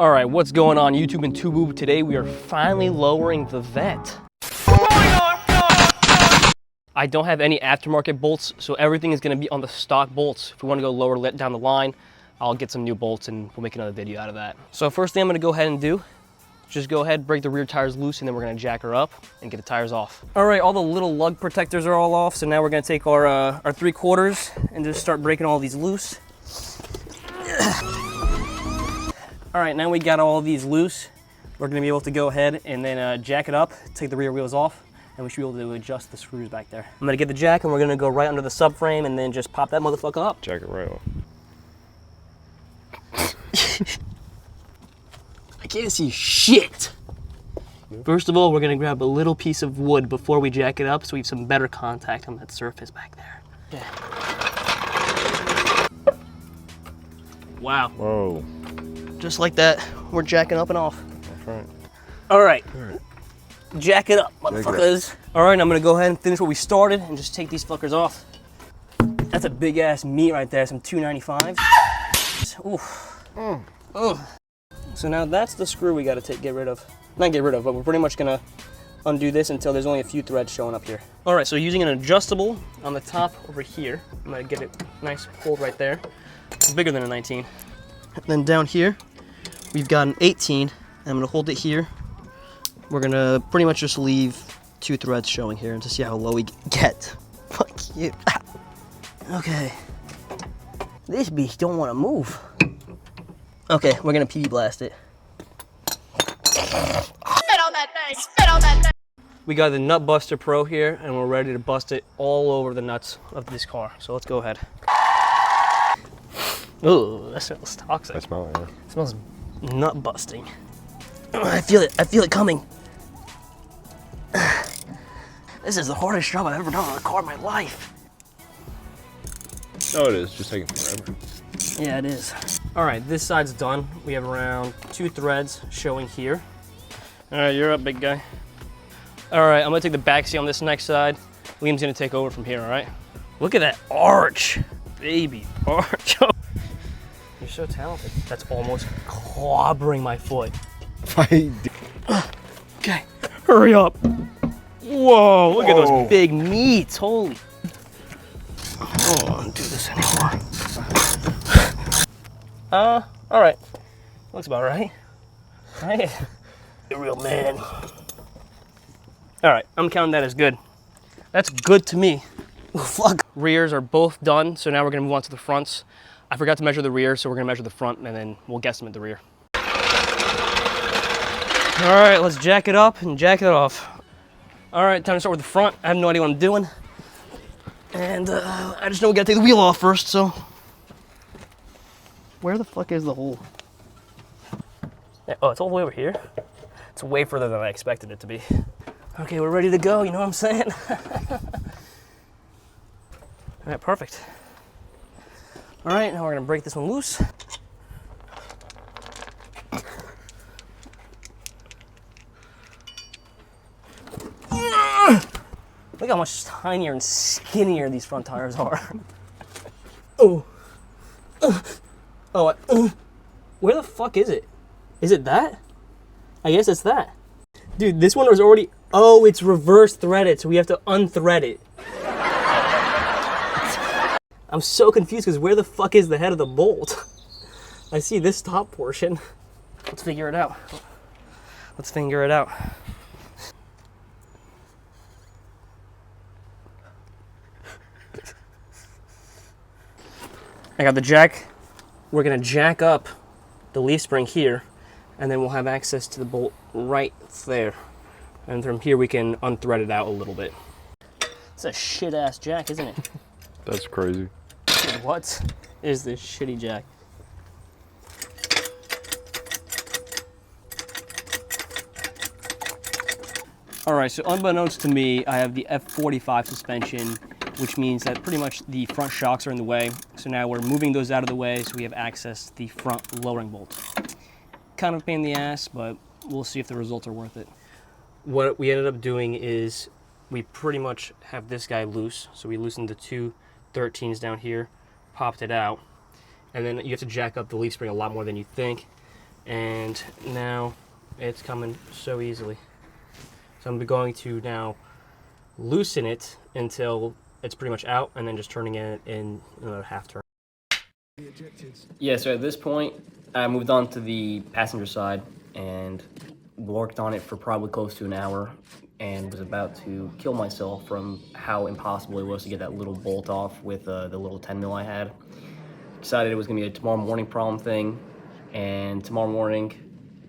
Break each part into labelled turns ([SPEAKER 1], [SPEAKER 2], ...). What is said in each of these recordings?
[SPEAKER 1] All right, what's going on YouTube and Tubu? Today we are finally lowering the Vette. I don't have any aftermarket bolts, so everything is gonna be on the stock bolts. If we wanna go lower down the line, I'll get some new bolts and we'll make another video out of that. So first thing I'm gonna go ahead and do, just go ahead, break the rear tires loose, and then we're gonna jack her up and get the tires off. All right, all the little lug protectors are all off, so now we're gonna take our 3/4 and just start breaking all these loose. All right, now we got all of these loose. We're gonna be able to go ahead and then jack it up, take the rear wheels off, and we should be able to adjust the screws back there. I'm gonna get the jack and we're gonna go right under the subframe and then just pop that motherfucker up.
[SPEAKER 2] Jack it right off.
[SPEAKER 1] I can't see shit. First of all, we're gonna grab a little piece of wood before we jack it up so we have some better contact on that surface back there. Yeah. Wow.
[SPEAKER 2] Whoa.
[SPEAKER 1] Just like that, we're jacking up and off.
[SPEAKER 2] That's right.
[SPEAKER 1] All right.
[SPEAKER 2] All right.
[SPEAKER 1] Jack it up, motherfuckers. All right, I'm gonna go ahead and finish what we started and just take these fuckers off. That's a big ass meat right there, some 295s. Oof. So now that's the screw we gotta get rid of. Not get rid of, but we're pretty much gonna undo this until there's only a few threads showing up here. All right, so using an adjustable on the top over here, I'm gonna get it nice pulled right there. It's bigger than a 19. And then down here, we've got an 18. I'm gonna hold it here. We're gonna pretty much just leave 2 threads showing here and to see how low we get. Fuck you. Okay. This beast don't wanna move. Okay, we're gonna PB blast it. Spit on that thing, spit on that thing. We got the Nut Buster Pro here and we're ready to bust it all over the nuts of this car. So let's go ahead. Ooh, that smells toxic.
[SPEAKER 2] I smell it, yeah.
[SPEAKER 1] It smells nut busting. Oh, I feel it coming. This is the hardest job I've ever done on a car in my life.
[SPEAKER 2] No, it is. Just taking forever.
[SPEAKER 1] Yeah, it is. All right, this side's done. We have around 2 threads showing here. All right, you're up, big guy. All right, I'm gonna take the back seat on this next side. Liam's gonna take over from here, all right? Look at that arch, baby, arch. You're so talented. That's almost clobbering my foot. Okay, hurry up. Whoa, look at those big meats, holy. I don't want to do this anymore. All right, looks about right. Right, you're a real man. All right, I'm counting that as good. That's good to me. Fuck. Rears are both done, so now we're gonna move on to the fronts. I forgot to measure the rear, so we're gonna measure the front and then we'll guesstimate the rear. All right, let's jack it up and jack it off. All right, time to start with the front. I have no idea what I'm doing. And I just know we gotta take the wheel off first, so. Where the fuck is the hole? Oh, it's all the way over here? It's way further than I expected it to be. Okay, we're ready to go, you know what I'm saying? All right, perfect. All right, now we're gonna break this one loose. Look how much tinier and skinnier these front tires are. Oh. Where the fuck is it? Is it that? I guess it's that. Dude, this one was already, oh, it's reverse threaded, so we have to unthread it. I'm so confused because where the fuck is the head of the bolt? I see this top portion. Let's figure it out. Let's figure it out. I got the jack. We're gonna jack up the leaf spring here, and then we'll have access to the bolt right there. And from here we can unthread it out a little bit. It's a shit ass jack, isn't it?
[SPEAKER 2] That's crazy.
[SPEAKER 1] What is this shitty jack? All right, so unbeknownst to me, I have the F45 suspension, which means that pretty much the front shocks are in the way. So now we're moving those out of the way so we have access to the front lowering bolt. Kind of a pain in the ass, but we'll see if the results are worth it. What we ended up doing is we pretty much have this guy loose. So we loosened the 2 13s down here, popped it out, and then you have to jack up the leaf spring a lot more than you think. and now it's coming so easily. So I'm going to now loosen it until it's pretty much out, and then just turning it in another half turn. Yeah, so at this point, I moved on to the passenger side and worked on it for probably close to an hour, and was about to kill myself from how impossible it was to get that little bolt off with the little 10 mil I had. Decided it was gonna be a tomorrow morning problem thing, and tomorrow morning,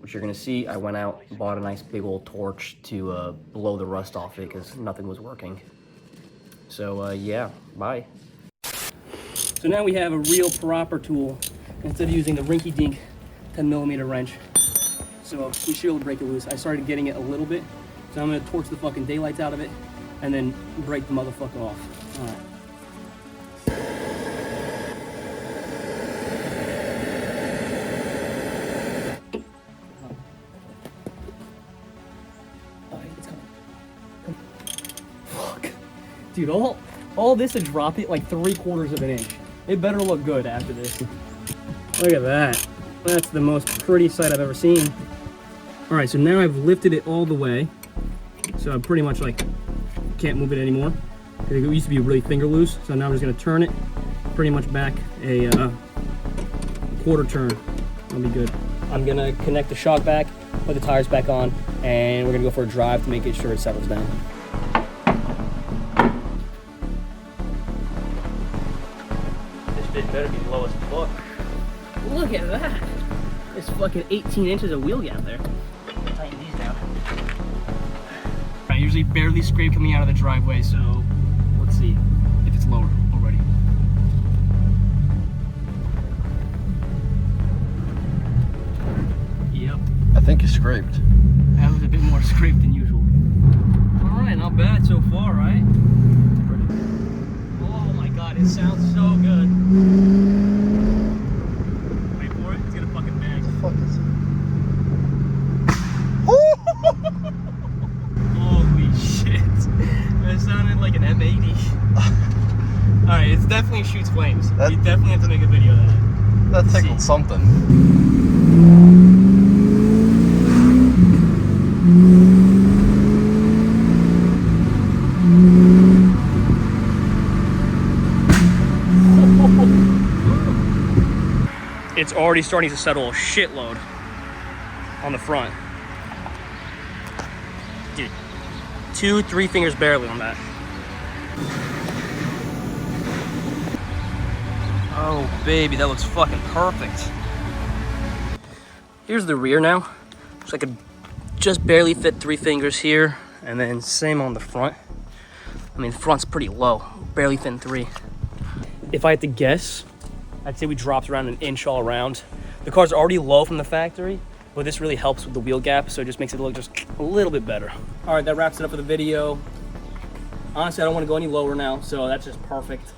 [SPEAKER 1] which you're gonna see, I went out and bought a nice big old torch to blow the rust off it because nothing was working. So yeah, bye. So now we have a real proper tool instead of using the rinky-dink 10mm wrench. So we should be able to break it loose. I started getting it a little bit, so I'm gonna torch the fucking daylights out of it and then break the motherfucker off. All right. Dude, all this to drop it like 3/4 of an inch. It better look good after this. Look at that. That's the most pretty sight I've ever seen. All right, so now I've lifted it all the way. So I pretty much like can't move it anymore. It used to be really finger loose. So now I'm just gonna turn it pretty much back a quarter turn. That'll be good. I'm gonna connect the shock back, put the tires back on, and we're gonna go for a drive to make sure it settles down. It better be low as fuck. Look at that. There's fucking 18 inches of wheel gap there. Tighten these down. I usually barely scrape coming out of the driveway, so let's see if it's lower already. Yep.
[SPEAKER 2] I think you scraped.
[SPEAKER 1] That was a bit more scraped than usual. All right, not bad so far, right? Oh my God, it sounds so good. Wait for it, it's gonna fucking bang.
[SPEAKER 2] What the fuck is it?
[SPEAKER 1] Holy shit. That sounded like an M80. Alright, it definitely shoots flames. You definitely have to make a video of that.
[SPEAKER 2] That tickled something.
[SPEAKER 1] It's already starting to settle a shitload on the front. Dude, 2-3 fingers barely on that. Oh baby, that looks fucking perfect. Here's the rear now. Looks like I could just barely fit 3 fingers here, and then same on the front. I mean, the front's pretty low, barely fit 3. If I had to guess, I'd say we dropped around an inch all around. The car's already low from the factory, but this really helps with the wheel gap, so it just makes it look just a little bit better. All right, that wraps it up for the video. Honestly, I don't want to go any lower now, so that's just perfect.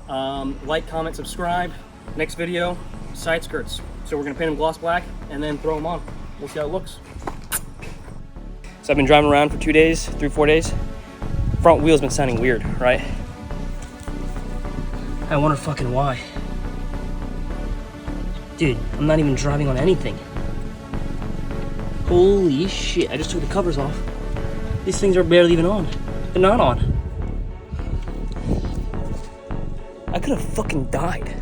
[SPEAKER 1] Like, comment, subscribe. Next video, side skirts. So we're gonna paint them gloss black and then throw them on. We'll see how it looks. So I've been driving around for 2 days, 3-4 days. Front wheel's been sounding weird, right? I wonder fucking why. Dude, I'm not even driving on anything. Holy shit, I just took the covers off. These things are barely even on. They're not on. I could have fucking died.